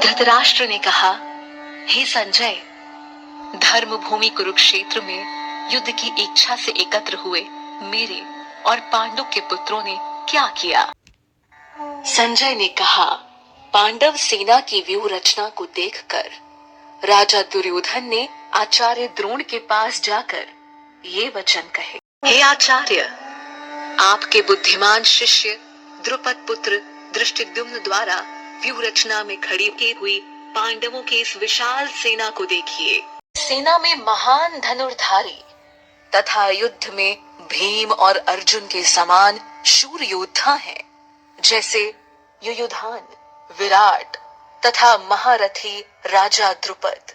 धृतराष्ट्र ने कहा, हे संजय, धर्म भूमि कुरुक्षेत्र में युद्ध की इच्छा से एकत्र हुए मेरे और पांडु के पुत्रों ने क्या किया? संजय ने कहा, पांडव सेना की व्यूह रचना को देखकर राजा दुर्योधन ने आचार्य द्रोण के पास जाकर ये वचन कहे, हे आचार्य, आपके बुद्धिमान शिष्य द्रुपद पुत्र धृष्टद्युम्न द्वारा व्यूह रचना में खड़ी की हुई पांडवों की इस विशाल सेना को देखिए। सेना में महान धनुर्धारी तथा युद्ध में भीम और अर्जुन के समान शूर योद्धा हैं, जैसे युयुधान, विराट तथा महारथी राजा द्रुपद,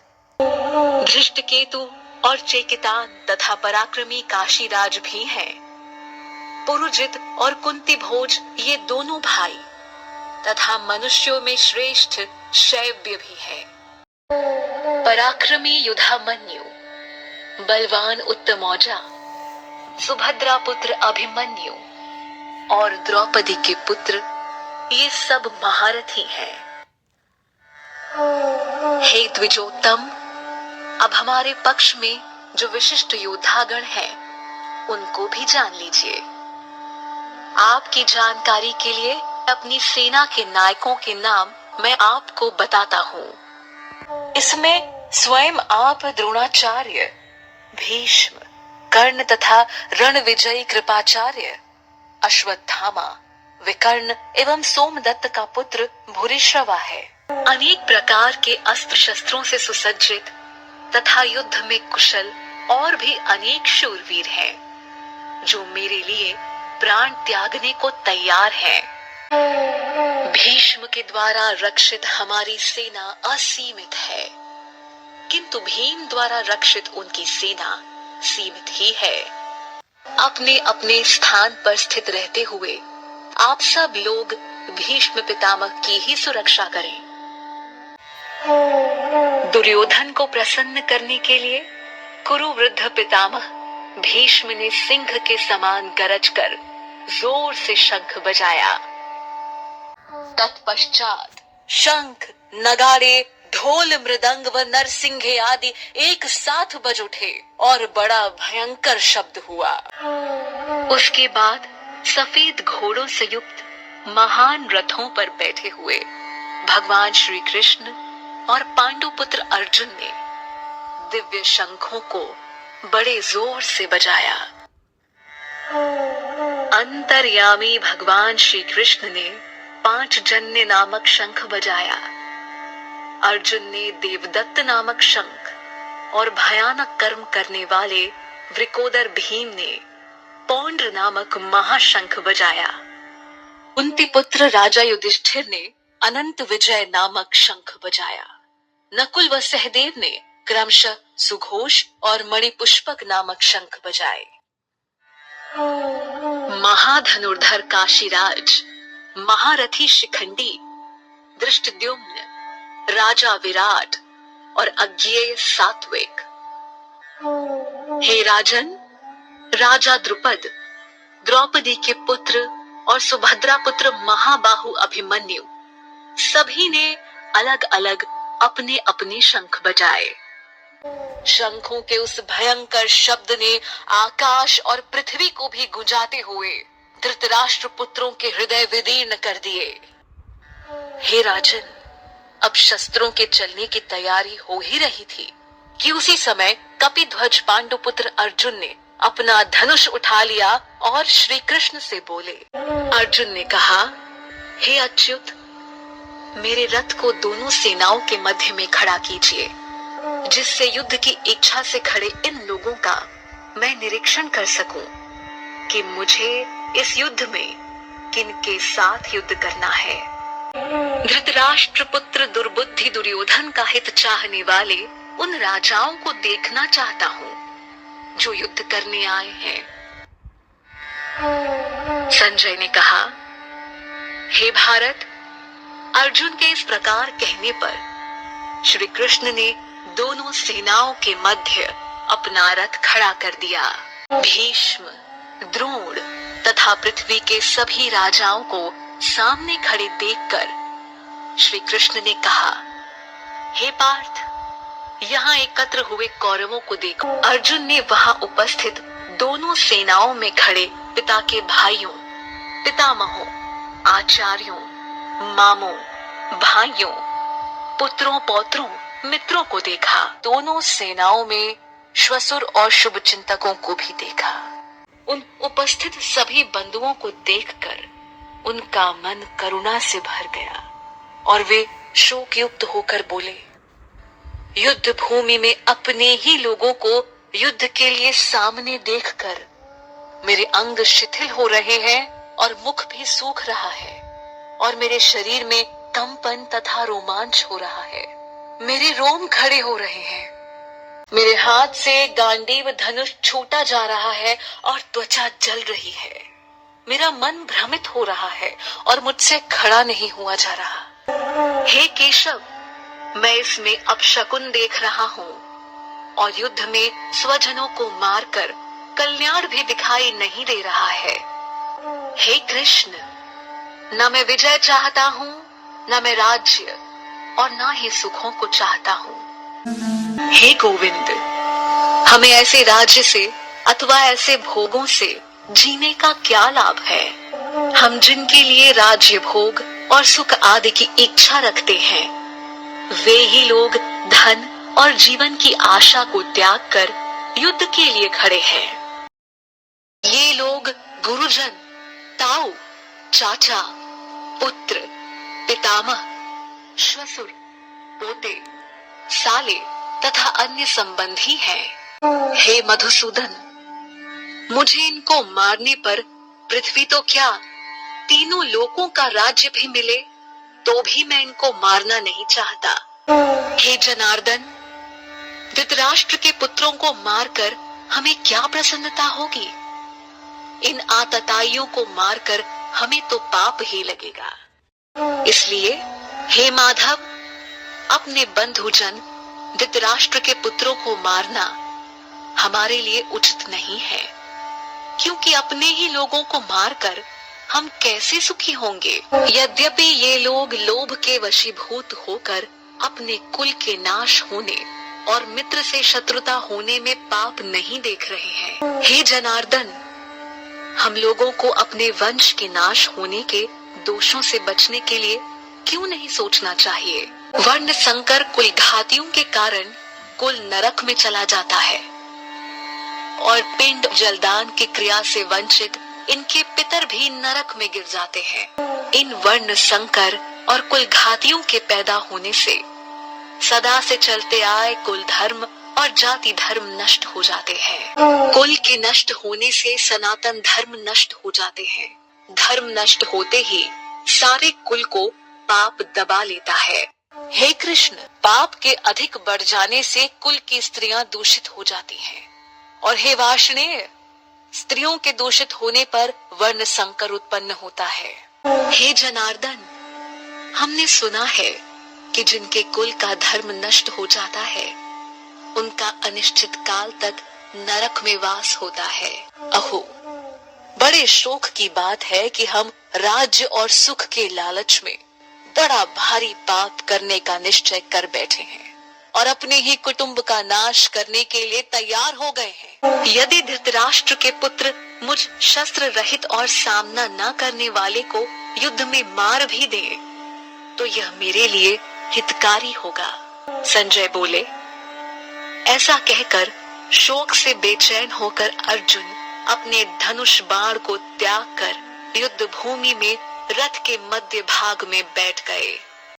धृष्टकेतु और चेकितान तथा पराक्रमी काशीराज भी हैं। पुरुजित और कुंती भोज ये दोनों भाई तथा मनुष्यों में श्रेष्ठ शैव्य भी है। पराक्रमी युधामन्यु, बलवान उत्तमौजा, सुभद्रा पुत्र अभिमन्यु और द्रौपदी के पुत्र ये सब महारथी हैं। हे द्विजोत्तम, अब हमारे पक्ष में जो विशिष्ट योद्धागण हैं, उनको भी जान लीजिए। आपकी जानकारी के लिए अपनी सेना के नायकों के नाम मैं आपको बताता हूँ। इसमें स्वयं आप द्रोणाचार्य, भीष्म, कर्ण तथा रणविजयी कृपाचार्य, अश्वत्थामा, विकर्ण एवं सोमदत्त का पुत्र भूरिश्रवा है। अनेक प्रकार के अस्त्र शस्त्रों से सुसज्जित तथा युद्ध में कुशल और भी अनेक शूरवीर हैं, जो मेरे लिए प्राण त्यागने को तैयार हैं। भीष्म के द्वारा रक्षित हमारी सेना असीमित है, किंतु भीम द्वारा रक्षित उनकी सेना सीमित ही है। अपने अपने स्थान पर स्थित रहते हुए आप सब लोग भीष्म पितामह की ही सुरक्षा करें। दुर्योधन को प्रसन्न करने के लिए कुरु वृद्ध पितामह भीष्म ने सिंह के समान गरज कर जोर से शंख बजाया। तत्पश्चात शंख, नगाड़े, ढोल, मृदंग व नरसिंघे आदि एक साथ बज उठे और बड़ा भयंकर शब्द हुआ। उसके बाद सफेद घोड़ों से युक्त महान रथों पर बैठे हुए भगवान श्री कृष्ण और पांडुपुत्र अर्जुन ने दिव्य शंखों को बड़े जोर से बजाया। अंतर्यामी भगवान श्री कृष्ण ने 5 जन्य नामक शंख बजाया। अर्जुन ने देवदत्त नामक शंख और भयानक कर्म करने वाले वृकोदर भीम ने पौंड्र नामक महाशंख बजाया। कुंती पुत्र राजा युधिष्ठिर ने अनंत विजय नामक शंख बजाया। नकुल व सहदेव ने क्रमशः सुघोष और मणिपुष्पक नामक शंख बजाए। महाधनुर्धर काशीराज, महारथी शिखंडी, धृष्टद्युम्न, राजा विराट और अज्ञेय सात्विक, हे राजन, राजा द्रुपद, द्रौपदी के पुत्र और सुभद्रा पुत्र महाबाहु अभिमन्यु, सभी ने अलग अलग अपने अपने शंख बजाए। शंखों के उस भयंकर शब्द ने आकाश और पृथ्वी को भी गुंजाते हुए धृतराष्ट्र पुत्रों के हृदय विदीर्ण कर दिए। हे राजन, अब शस्त्रों के चलने की तैयारी हो ही रही थी कि उसी समय कपिध्वज पांडुपुत्र अर्जुन ने अपना धनुष उठा लिया और श्री कृष्ण से बोले। अर्जुन ने कहा, हे अच्युत, मेरे रथ को दोनों सेनाओं के मध्य में खड़ा कीजिए, जिससे युद्ध की इच्छा से खड़े इन लोगों का मैं निरीक्षण कर सकूं कि मुझे इस युद्ध में किनके साथ युद्ध करना है। धृतराष्ट्र पुत्र दुर्बुद्धि दुर्योधन का हित चाहने वाले उन राजाओं को देखना चाहता हूँ जो युद्ध करने आए हैं। संजय ने कहा, हे भारत, अर्जुन के इस प्रकार कहने पर श्री कृष्ण ने दोनों सेनाओं के मध्य अपना रथ खड़ा कर दिया। भीष्म, द्रोण तथा पृथ्वी के सभी राजाओं को सामने खड़े देखकर श्री कृष्ण ने कहा, हे पार्थ, यहाँ एकत्र हुए कौरवों को देखो। अर्जुन ने वहां उपस्थित दोनों सेनाओं में खड़े पिता के भाइयों, पितामहों, आचार्यों, मामों, भाइयों, पुत्रों, पौत्रों, मित्रों को देखा। दोनों सेनाओं में श्वसुर और शुभचिंतकों को भी देखा। उन उपस्थित सभी बंधुओं को देखकर उनका मन करुणा से भर गया और वे शोकयुक्त होकर बोले, युद्ध भूमि में अपने ही लोगों को युद्ध के लिए सामने देखकर मेरे अंग शिथिल हो रहे हैं और मुख भी सूख रहा है और मेरे शरीर में कंपन तथा रोमांच हो रहा है। मेरे रोम खड़े हो रहे हैं, मेरे हाथ से गांडीव धनुष छूटा जा रहा है और त्वचा जल रही है। मेरा मन भ्रमित हो रहा है और मुझसे खड़ा नहीं हुआ जा रहा। हे केशव, मैं इसमें अपशकुन देख रहा हूँ और युद्ध में स्वजनों को मारकर कल्याण भी दिखाई नहीं दे रहा है। हे कृष्ण, न मैं विजय चाहता हूँ, न मैं राज्य और न ही सुखों को चाहता हूँ। हे गोविंद, हमें ऐसे राज्य से अथवा ऐसे भोगों से जीने का क्या लाभ है? हम जिनके लिए राज्य भोग और सुख आदि की इच्छा रखते हैं, वे ही लोग धन और जीवन की आशा को त्याग कर युद्ध के लिए खड़े हैं। ये लोग गुरुजन, ताऊ, चाचा, पुत्र, पितामह, श्वसुर, पोते, साले तथा अन्य संबंधी हैं। हे मधुसूदन, मुझे इनको मारने पर पृथ्वी तो क्या तीनों लोकों का राज्य भी मिले तो भी मैं इनको मारना नहीं चाहता। हे जनार्दन, धृतराष्ट्र के पुत्रों को मारकर हमें क्या प्रसन्नता होगी? इन आतताइयों को मारकर हमें तो पाप ही लगेगा। इसलिए हे माधव, अपने बंधुजन धृतराष्ट्र के पुत्रों को मारना हमारे लिए उचित नहीं है, क्योंकि अपने ही लोगों को मारकर हम कैसे सुखी होंगे? यद्यपि ये लोग लोभ के वशीभूत होकर अपने कुल के नाश होने और मित्र से शत्रुता होने में पाप नहीं देख रहे हैं। हे जनार्दन, हम लोगों को अपने वंश के नाश होने के दोषों से बचने के लिए क्यों नहीं सोचना चाहिए? वर्ण संकर कुल घातियों के कारण कुल नरक में चला जाता है और पिंड जलदान की क्रिया से वंचित इनके पितर भी नरक में गिर जाते हैं। इन वर्ण संकर और कुल घातियों के पैदा होने से सदा से चलते आए कुल धर्म और जाति धर्म नष्ट हो जाते हैं। कुल के नष्ट होने से सनातन धर्म नष्ट हो जाते हैं। धर्म नष्ट होते ही सारे कुल को पाप दबा लेता है। हे कृष्ण, पाप के अधिक बढ़ जाने से कुल की स्त्रियां दूषित हो जाती हैं और हे वार्ष्णेय, स्त्रियों के दूषित होने पर वर्ण संकर उत्पन्न होता है। हे जनार्दन, हमने सुना है कि जिनके कुल का धर्म नष्ट हो जाता है उनका अनिश्चित काल तक नरक में वास होता है। अहो, बड़े शोक की बात है कि हम राज्य और सुख के लालच में बड़ा भारी पाप करने का निश्चय कर बैठे हैं और अपने ही कुटुंब का नाश करने के लिए तैयार हो गए हैं। यदि धृतराष्ट्र के पुत्र मुझ शस्त्र रहित और सामना न करने वाले को युद्ध में मार भी दें, तो यह मेरे लिए हितकारी होगा। संजय बोले। ऐसा कहकर शोक से बेचैन होकर अर्जुन अपने धनुष बाण को त्याग कर युद्ध भूमि में रथ के मध्य भाग में बैठ गए।